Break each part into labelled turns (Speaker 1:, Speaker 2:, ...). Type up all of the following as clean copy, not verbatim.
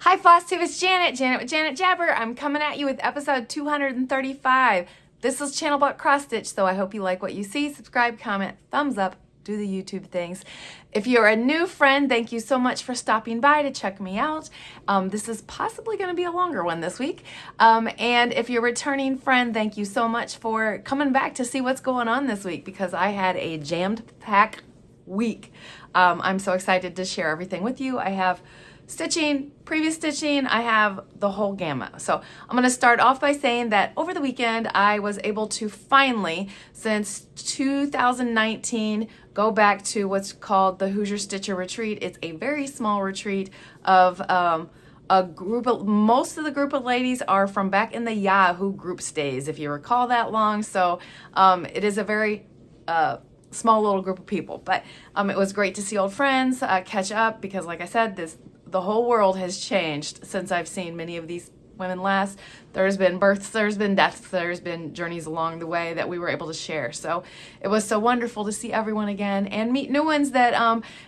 Speaker 1: Hi Flosstube, it's Janet with Janet Jabber. I'm coming at you with episode 235. This is channel but cross stitch, so I hope you like what you see. Subscribe, comment, thumbs up, do the YouTube things. If you're a new friend, thank you so much for stopping by to check me out. This is possibly going to be a longer one this week. And if you're a returning friend, thank you so much for coming back to see what's going on this week, because I had a jammed pack week. I'm so excited to share everything with you. I have stitching, previous stitching, I have the whole gamut. So I'm going to start off by saying that over the weekend I was able to finally, since 2019, go back to what's called the Hoosier Stitcher Retreat. It's a very small retreat of a group of, most of the group of ladies are from back in the Yahoo group stays, if you recall that long. So it is a very small little group of people, but it was great to see old friends, catch up, because like I said, the whole world has changed since I've seen many of these women last. There's been births, there's been deaths, there's been journeys along the way that we were able to share. So it was so wonderful to see everyone again and meet new ones that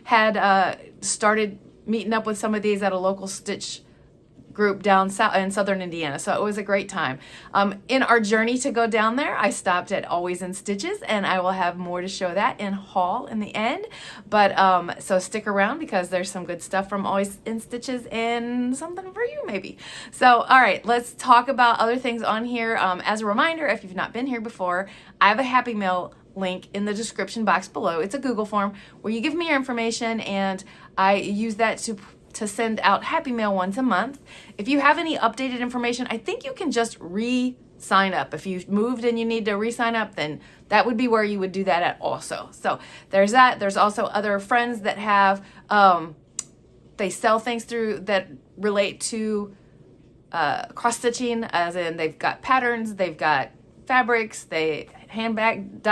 Speaker 1: had started meeting up with some of these at a local stitch group down south in southern Indiana. So it was a great time. In our journey to go down there, I stopped at Always in Stitches, and I will have more to show that in haul in the end. But so stick around, because there's some good stuff from Always in Stitches and something for you maybe. So all right, let's talk about other things on here. As a reminder, if you've not been here before, I have a Happy Mail link in the description box below. It's a Google form where you give me your information, and I use that to send out Happy Mail once a month. If you have any updated information, I think you can just re-sign up. If you've moved and you need to re-sign up, then that would be where you would do that at also. So there's that. There's also other friends that have, they sell things through that relate to cross-stitching, as in they've got patterns, they've got fabrics, they handbag,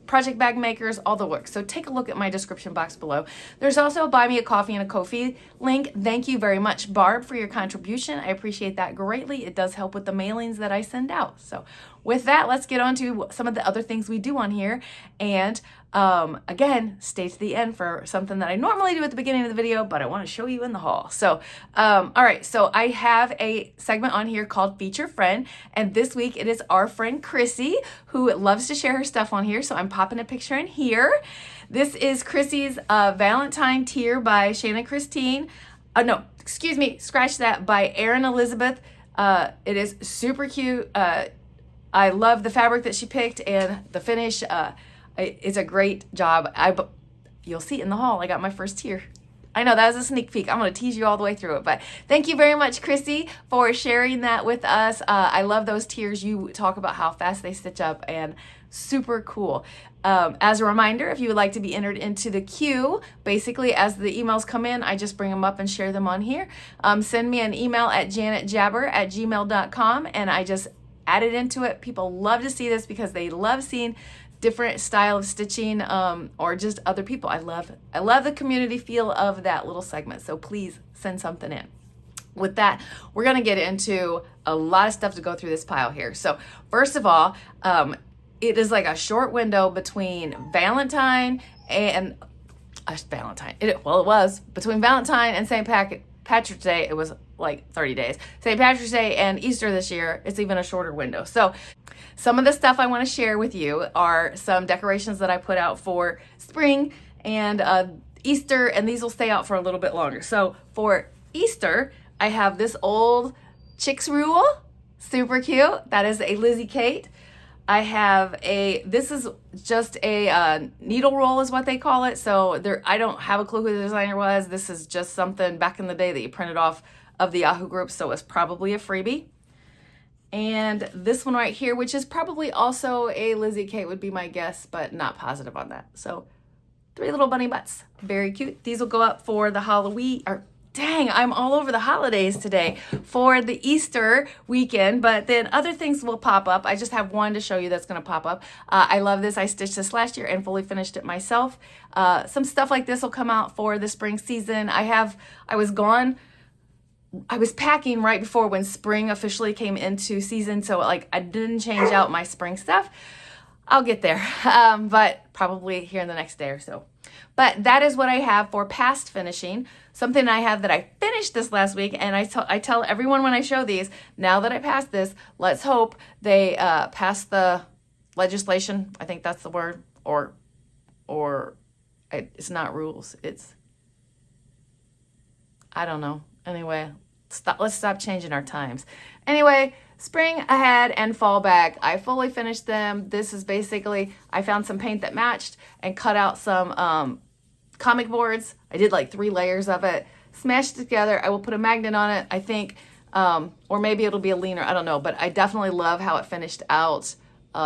Speaker 1: project bag makers, all the work. So take a look at my description box below. There's also a Buy Me a Coffee and a Ko-fi link. Thank you very much, Barb, for your contribution. I appreciate that greatly. It does help with the mailings that I send out. So with that, let's get on to some of the other things we do on here. And again, stay to the end for something that I normally do at the beginning of the video, but I want to show you in the haul. So, all right, so I have a segment on here called Feature Friend, and this week it is our friend Chrissy, who loves to share her stuff on here. So I'm popping a picture in here. This is Chrissy's Valentine Tier by Shannon Christine. No, excuse me, scratch that, by Erin Elizabeth. It is super cute. I love the fabric that she picked and the finish. It's a great job. You'll see it in the haul. I got my first tier. I know that was a sneak peek. I'm going to tease you all the way through it, but thank you very much, Chrissy, for sharing that with us. I love those tiers. You talk about how fast they stitch up, and super cool. As a reminder, if you would like to be entered into the queue, basically as the emails come in, I just bring them up and share them on here. Send me an email at janetjabber@gmail.com, and I just add it into it. People love to see this because they love seeing different style of stitching, or just other people. I love the community feel of that little segment. So please send something in. With that, we're gonna get into a lot of stuff to go through this pile here. So first of all, it is like a short window between Valentine and Valentine. It was between Valentine and St. Patrick's Day. It was like 30 days. St. Patrick's Day and Easter this year, it's even a shorter window. So some of the stuff I want to share with you are some decorations that I put out for spring and Easter, and these will stay out for a little bit longer. So for Easter, I have this old Chicks Rule, super cute. That is a Lizzie Kate. I have this is just a needle roll is what they call it. So I don't have a clue who the designer was. This is just something back in the day that you printed off of the Yahoo group, so it's probably a freebie. And this one right here, which is probably also a Lizzie Kate, would be my guess, but not positive on that. So 3 little bunny butts, very cute. These will go up for the Halloween, or dang, I'm all over the holidays today, for the Easter weekend, but then other things will pop up. I just have one to show you that's gonna pop up. I love this. I stitched this last year and fully finished it myself. Some stuff like this will come out for the spring season. I was packing right before when spring officially came into season, so like I didn't change out my spring stuff. I'll get there, but probably here in the next day or so. But that is what I have for past finishing. Something I have that I finished this last week, and I tell everyone when I show these, now that I passed this, let's hope they pass the legislation. I think that's the word, or it's not rules. It's, I don't know. Anyway, let's stop changing our times. Anyway, spring ahead and fall back. I fully finished them. This is basically, I found some paint that matched and cut out some comic boards. I did like 3 layers of it, smashed it together. I will put a magnet on it, I think, or maybe it'll be a leaner, I don't know, but I definitely love how it finished out,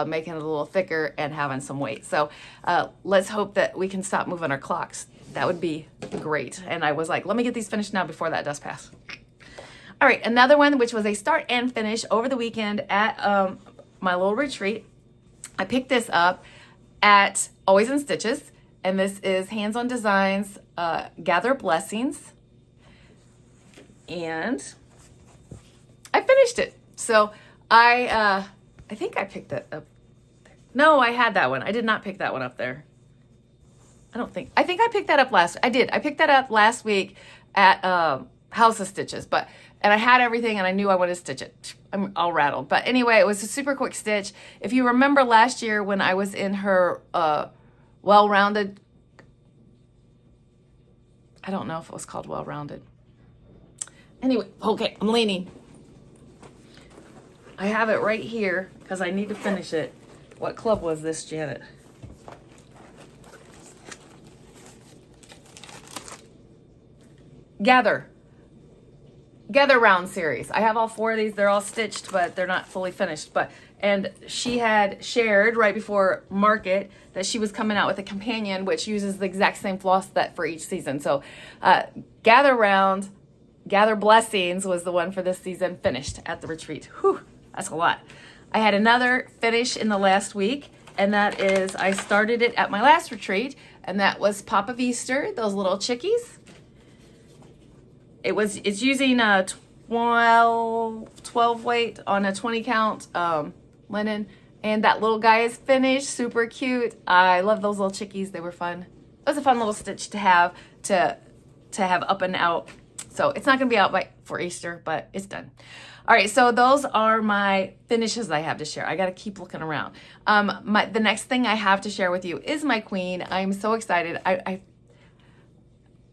Speaker 1: making it a little thicker and having some weight. So let's hope that we can stop moving our clocks. That would be great. And I was like, let me get these finished now before that does pass. All right, another one, which was a start and finish over the weekend at my little retreat. I picked this up at Always in Stitches, and this is Hands on Designs, Gather Blessings. And I finished it. So I think I picked that up there. No, I had that one. I did not pick that one up there. I think I picked that up I picked that up last week at House of Stitches, and I had everything and I knew I wanted to stitch it. I'm all rattled. But anyway, it was a super quick stitch. If you remember last year when I was in her well-rounded, I don't know if it was called well-rounded. Anyway, okay, I'm leaning. I have it right here because I need to finish it. What club was this, Janet? Gather Round series. I have all 4 of these. They're all stitched, but they're not fully finished. And she had shared right before market that she was coming out with a companion, which uses the exact same floss set for each season. So Gather Blessings was the one for this season, finished at the retreat. Whew, that's a lot. I had another finish in the last week, and that is, I started it at my last retreat, and that was Pop of Easter, those little chickies. It's using a 12 weight on a 20 count linen, and that little guy is finished, super cute. I love those little chickies. They were fun. It was a fun little stitch to have up and out. So it's not going to be out for Easter, but it's done. All right, so those are my finishes I have to share. I got to keep looking around. The next thing I have to share with you is my queen. I'm so excited. I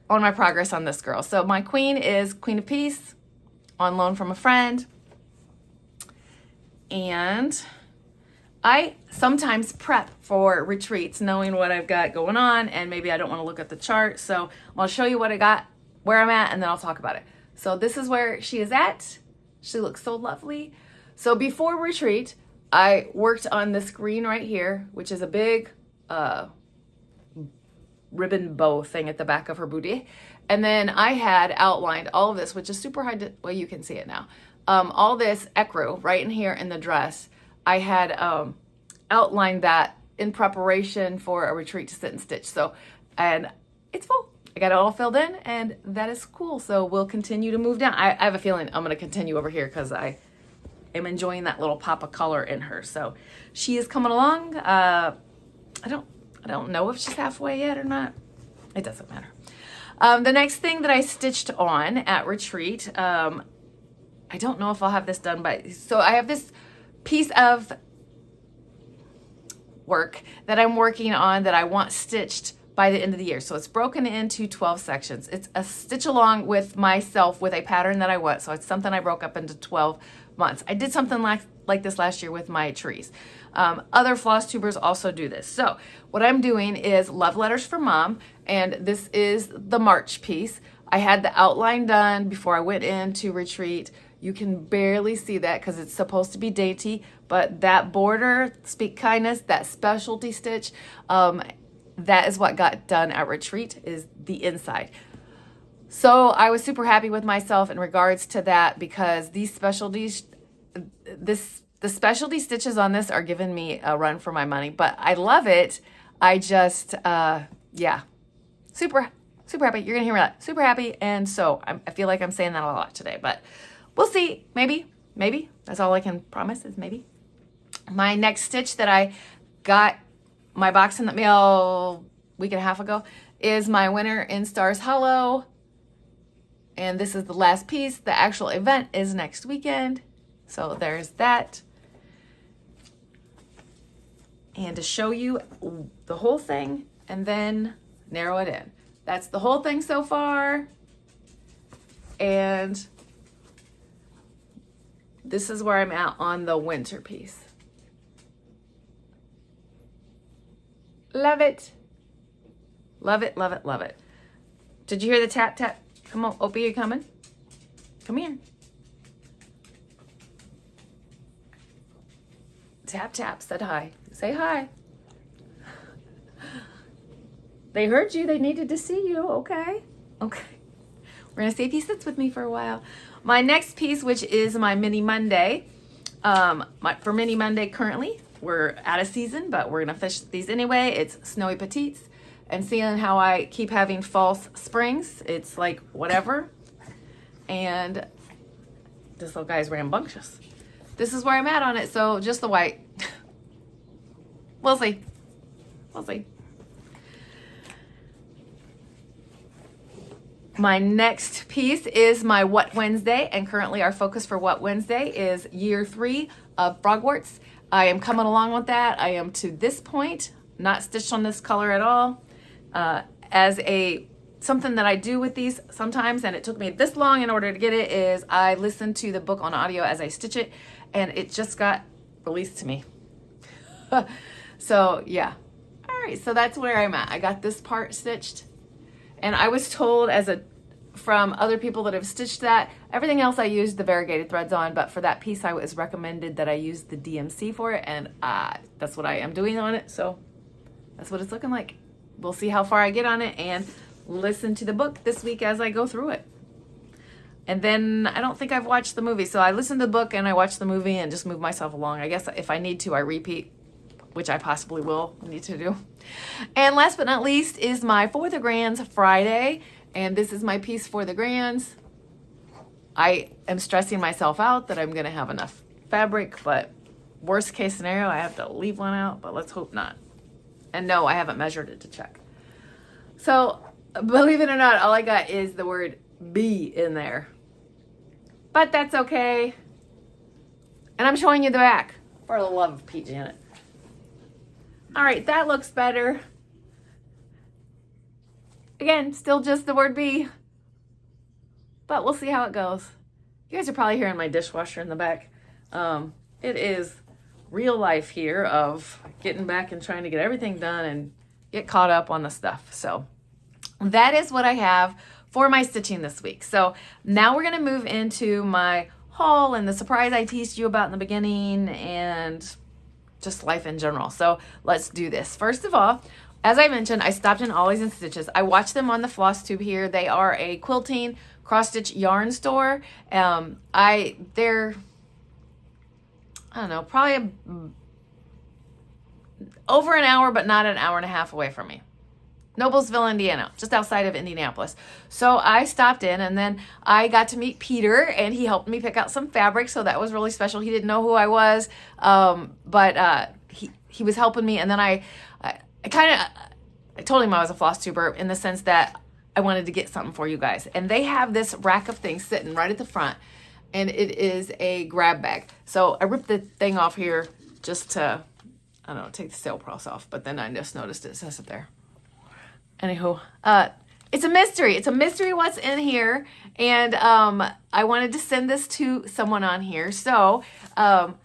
Speaker 1: on my progress on this girl. So my queen is Queen of Peace, on loan from a friend. And I sometimes prep for retreats knowing what I've got going on, and maybe I don't want to look at the chart. So I'll show you what I got, where I'm at, and then I'll talk about it. So this is where she is at. She looks so lovely. So before retreat, I worked on this green right here, which is a big ribbon bow thing at the back of her booty. And then I had outlined all of this, which is super hard well, you can see it now. All this ecru right in here in the dress. I had outlined that in preparation for a retreat to sit and stitch. So, and it's full. I got it all filled in, and that is cool. So we'll continue to move down. I have a feeling I'm going to continue over here because I am enjoying that little pop of color in her. So she is coming along. I don't know if she's halfway yet or not. It doesn't matter. The next thing that I stitched on at retreat, I don't know if I'll have this done by, so I have this piece of work that I'm working on that I want stitched by the end of the year. So it's broken into 12 sections. It's a stitch along with myself with a pattern that I want. So it's something I broke up into 12 months. I did something like this last year with my trees. Other floss tubers also do this. So what I'm doing is Love Letters for Mom, and this is the March piece. I had the outline done before I went into retreat. You can barely see that because it's supposed to be dainty, but that border, Speak Kindness, that specialty stitch, that is what got done at retreat, is the inside. So I was super happy with myself in regards to that because these specialties, the specialty stitches on this are giving me a run for my money, but I love it. I just, yeah, super happy. You're gonna hear that. Super happy. And so I feel like I'm saying that a lot today, but we'll see. Maybe. That's all I can promise is maybe. My next stitch that I got my box in the mail a week and a half ago is my Winter in Stars Hollow. And this is the last piece. The actual event is next weekend. So there's that. And to show you the whole thing and then narrow it in. That's the whole thing so far. And this is where I'm at on the winter piece. Love it. Love it, love it, love it. Did you hear the tap, tap? Come on, Opie, you coming? Come here. Tap, tap, said hi. Say hi. They heard you. They needed to see you. Okay. Okay. We're going to see if he sits with me for a while. My next piece, which is my Mini Monday. For Mini Monday currently, we're out of season, but we're going to fish these anyway. It's Snowy Petites. And seeing how I keep having false springs, it's like whatever. And this little guy's rambunctious. This is where I'm at on it, so just the white. We'll see. We'll see. My next piece is my What Wednesday, and currently our focus for What Wednesday is year 3 of Frogwarts. I am coming along with that. I am to this point not stitched on this color at all. As something that I do with these sometimes, and it took me this long in order to get it, is I listen to the book on audio as I stitch it, and it just got released to me. So yeah. All right, so that's where I'm at. I got this part stitched, and I was told from other people that have stitched that, everything else I used the variegated threads on, but for that piece I was recommended that I use the DMC for it, and that's what I am doing on it, so that's what it's looking like. We'll see how far I get on it and listen to the book this week as I go through it. And then I don't think I've watched the movie, so I listened to the book and I watched the movie and just move myself along. I guess if I need to, I repeat, which I possibly will need to do. And last but not least is my For the Grands Friday, and this is my piece for the Grands. I am stressing myself out that I'm going to have enough fabric, but worst case scenario, I have to leave one out, but let's hope not. And no, I haven't measured it to check. So, believe it or not, all I got is the word B in there. But that's okay. And I'm showing you the back, for the love of Pete Janet. All right, that looks better. Again, still just the word B. But we'll see how it goes. You guys are probably hearing my dishwasher in the back. It is real life here of getting back and trying to get everything done and get caught up on the stuff. So that is what I have for my stitching this week. So now we're going to move into my haul and the surprise I teased you about in the beginning and just life in general. So let's do this. First of all, as I mentioned, I stopped in Ollie's and Stitches. I watched them on the Flosstube here. They are a quilting cross-stitch yarn store. They're I don't know, probably over an hour, but not an hour and a half away from me. Noblesville, Indiana, just outside of Indianapolis. So I stopped in, and then I got to meet Peter, and he helped me pick out some fabric, so that was really special. He didn't know who I was, but he was helping me, and then I told him I was a Flosstuber in the sense that I wanted to get something for you guys. And they have this rack of things sitting right at the front, and it is a grab bag. So I ripped the thing off here just to, I don't know, take the sail press off, but then I just noticed it says it there. Anywho, it's a mystery. It's a mystery what's in here, and I wanted to send this to someone on here. So I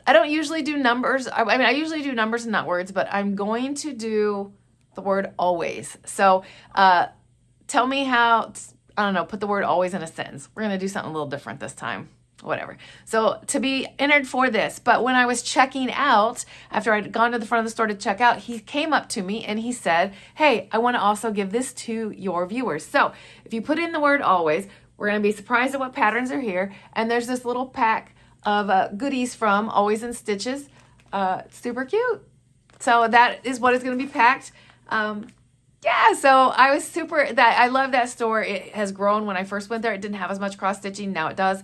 Speaker 1: don't usually do numbers. I mean, I usually do numbers and not words, but I'm going to do the word always. So tell me how, I don't know, put the word always in a sentence. We're going to do something a little different this time. Whatever. So to be entered for this, but when I was checking out, after I'd gone to the front of the store to check out, he came up to me and he said, hey, I want to also give this to your viewers. So if you put in the word always, we're going to be surprised at what patterns are here. And there's this little pack of goodies from Always in Stitches. Super cute. So that is what is going to be packed. Yeah, so I was I love that store. It has grown. When I first went there, it didn't have as much cross stitching. Now it does.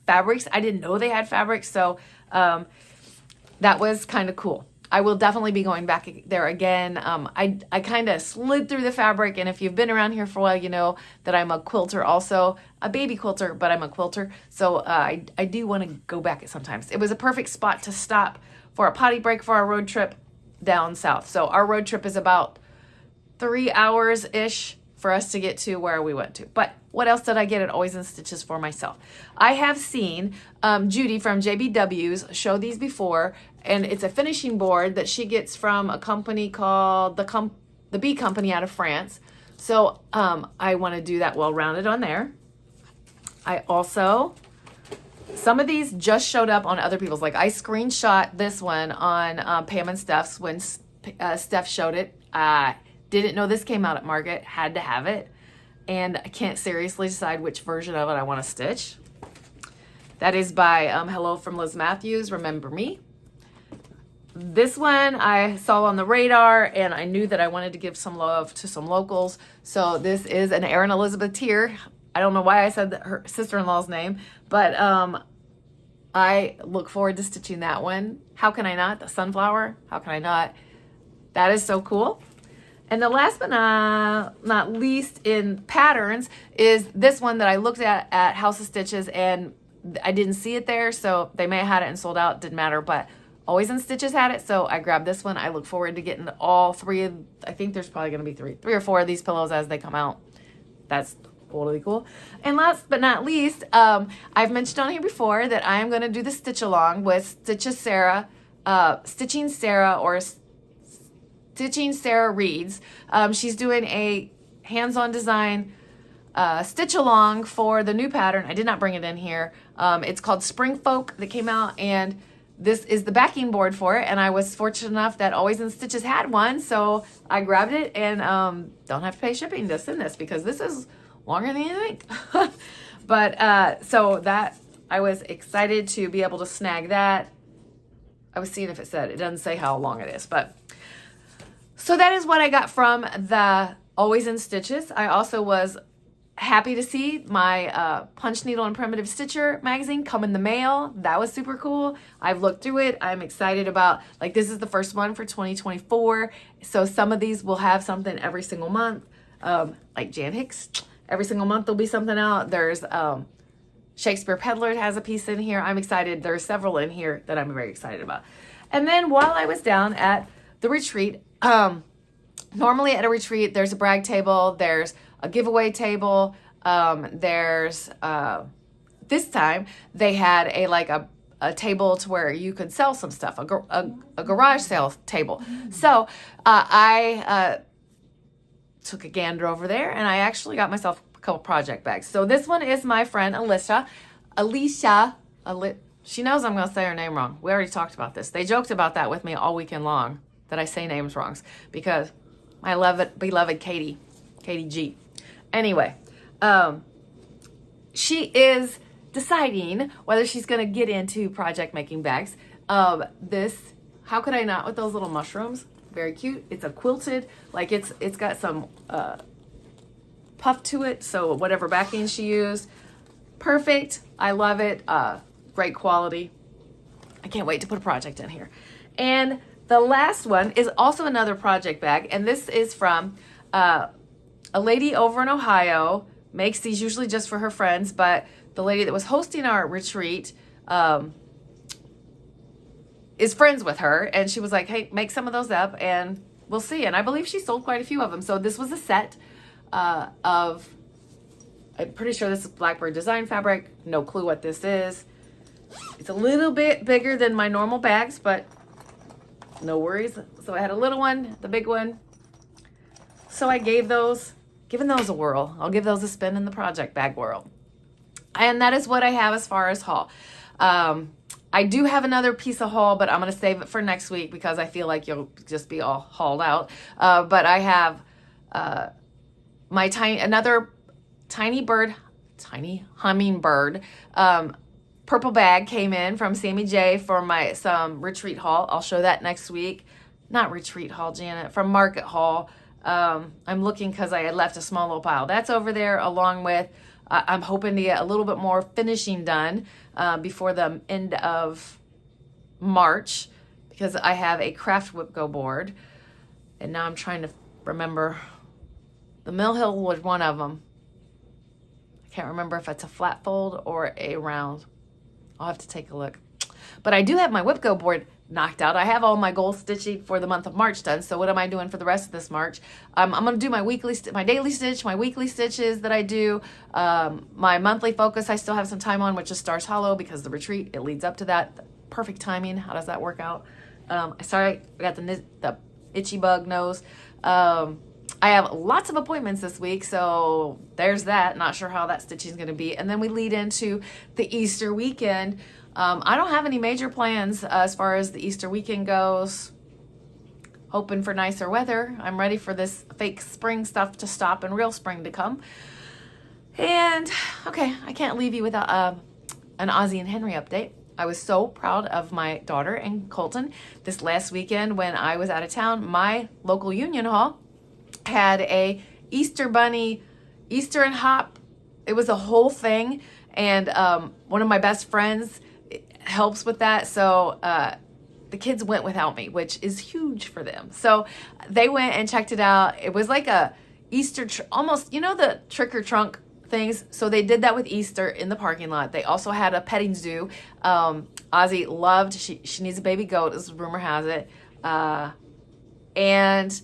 Speaker 1: Fabrics, I didn't know they had fabrics, so that was kind of cool. I will definitely be going back there again. I kind of slid through the fabric, and if you've been around here for a while, you know that I'm a quilter also, a baby quilter, but I'm a quilter. So I do want to go back at sometimes. It was a perfect spot to stop for a potty break for our road trip down south. So our road trip is about 3 hours-ish for us to get to where we went to. But what else did I get at Always in Stitches for myself? I have seen Judy from JBW's show these before, and it's a finishing board that she gets from a company called the Bee Company out of France. So I want to do that well-rounded on there. I also, some of these just showed up on other people's. Like I screenshot this one on Pam and Steph's when Steph showed it. Didn't know this came out at Market, had to have it. And I can't seriously decide which version of it I want to stitch. That is by Hello from Liz Matthews, Remember Me. This one I saw on the radar, and I knew that I wanted to give some love to some locals. So this is an Erin Elizabeth Tier. I don't know why I said her sister-in-law's name, but I look forward to stitching that one. How can I not? The sunflower, how can I not? That is so cool. And the last but not least in patterns is this one that I looked at House of Stitches, and I didn't see it there, so they may have had it and sold out, didn't matter, but Always in Stitches had it, so I grabbed this one. I look forward to getting all three I think there's probably going to be three or four of these pillows as they come out. That's totally cool. And last but not least, I've mentioned on here before that I am going to do the stitch along with Stitching Sarah Reads. She's doing a hands-on design stitch along for the new pattern. I did not bring it in here. It's called Spring Folk that came out, and this is the backing board for it, and I was fortunate enough that Always in Stitches had one, so I grabbed it, and don't have to pay shipping to send this because this is longer than you think. But so that I was excited to be able to snag that. I was seeing if it said, it doesn't say how long it is, but so that is what I got from the Always in Stitches. I also was happy to see my Punch Needle and Primitive Stitcher magazine come in the mail. That was super cool. I've looked through it. I'm excited about, like, this is the first one for 2024. So some of these will have something every single month. Like Jan Hicks, every single month there'll be something out. There's Shakespeare Peddler has a piece in here. I'm excited. There's several in here that I'm very excited about. And then while I was down at the retreat, normally at a retreat, there's a brag table, there's a giveaway table, there's, this time they had a table to where you could sell some stuff, a garage sale table. So I took a gander over there, and I actually got myself a couple project bags. So this one is my friend Alicia. She knows I'm going to say her name wrong. We already talked about this. They joked about that with me all weekend long, that I say names wrong, because my beloved Katie G. Anyway, she is deciding whether she's going to get into project making bags. This, how could I not, with those little mushrooms? Very cute. It's a quilted, like it's got some puff to it, so whatever backing she used, perfect. I love it. Great quality. I can't wait to put a project in here. And the last one is also another project bag, and this is from a lady over in Ohio. Makes these usually just for her friends, but the lady that was hosting our retreat is friends with her, and she was like, hey, make some of those up and we'll see. And I believe she sold quite a few of them. So this was a set of, I'm pretty sure this is Blackbird design fabric. No clue what this is. It's a little bit bigger than my normal bags, but no worries. So I had a little one, the big one. So I giving those a whirl. I'll give those a spin in the project bag world. And that is what I have as far as haul. I do have another piece of haul, but I'm going to save it for next week because I feel like you'll just be all hauled out. But I have my another tiny hummingbird purple bag came in from SammyJ for some retreat haul. I'll show that next week. Not retreat haul, Janet, from market haul. I'm looking because I had left a small little pile. That's over there, along with I'm hoping to get a little bit more finishing done before the end of March. because I have a craft whip go board, and now I'm trying to remember. The Mill Hill was one of them. I can't remember if it's a flat fold or a round. I'll have to take a look. But I do have my whip go board knocked out. I have all my goal stitching for the month of March done. So what am I doing for the rest of this March? I'm going to do my my daily stitch, my weekly stitches that I do. My monthly focus I still have some time on, which is Stars Hollow, because the retreat, it leads up to that. Perfect timing. How does that work out? Sorry, I got the itchy bug nose. I have lots of appointments this week, so there's that. Not sure how that stitching is going to be. And then we lead into the Easter weekend. I don't have any major plans as far as the Easter weekend goes. Hoping for nicer weather. I'm ready for this fake spring stuff to stop and real spring to come. And, okay, I can't leave you without an Ozzie and Henry update. I was so proud of my daughter and Colton this last weekend when I was out of town. My local union hall had a Easter bunny, Easter and hop. It was a whole thing. And one of my best friends helps with that. So the kids went without me, which is huge for them. So they went and checked it out. It was like a Easter, almost, you know, the trick or trunk things. So they did that with Easter in the parking lot. They also had a petting zoo. Ozzie loved, she needs a baby goat, as rumor has it. And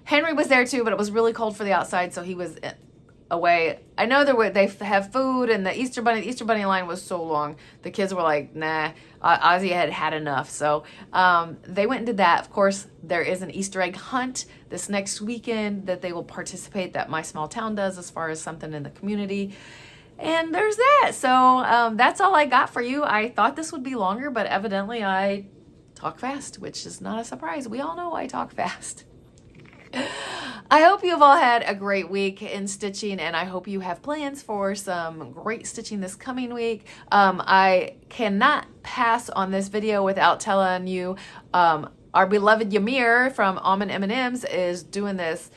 Speaker 1: Henry was there too, but it was really cold for the outside, so he was away. I know they have food, and the Easter bunny line was so long. The kids were like, nah, Ozzie had had enough. So they went and did that. Of course, there is an Easter egg hunt this next weekend that they will participate, that my small town does, as far as something in the community. And there's that. So that's all I got for you. I thought this would be longer, but evidently I talk fast, which is not a surprise. We all know I talk fast. I hope you've all had a great week in stitching, and I hope you have plans for some great stitching this coming week. I cannot pass on this video without telling you our beloved Ymir from Almond M&Ms is doing this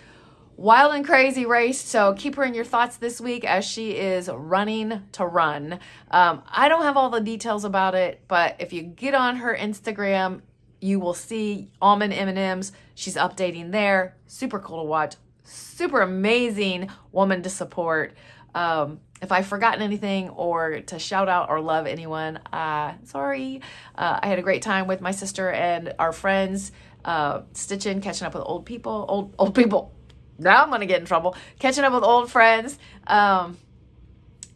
Speaker 1: wild and crazy race, so keep her in your thoughts this week as she is running to run. I don't have all the details about it, but if you get on her Instagram, you will see Almond M&Ms. She's updating there. Super cool to watch. Super amazing woman to support. If I've forgotten anything or to shout out or love anyone, sorry. I had a great time with my sister and our friends, stitching, catching up with old people. Old people. Now I'm going to get in trouble. Catching up with old friends. And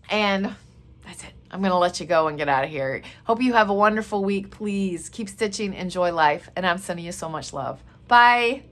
Speaker 1: that's it. I'm going to let you go and get out of here. Hope you have a wonderful week. Please keep stitching, enjoy life, and I'm sending you so much love. Bye.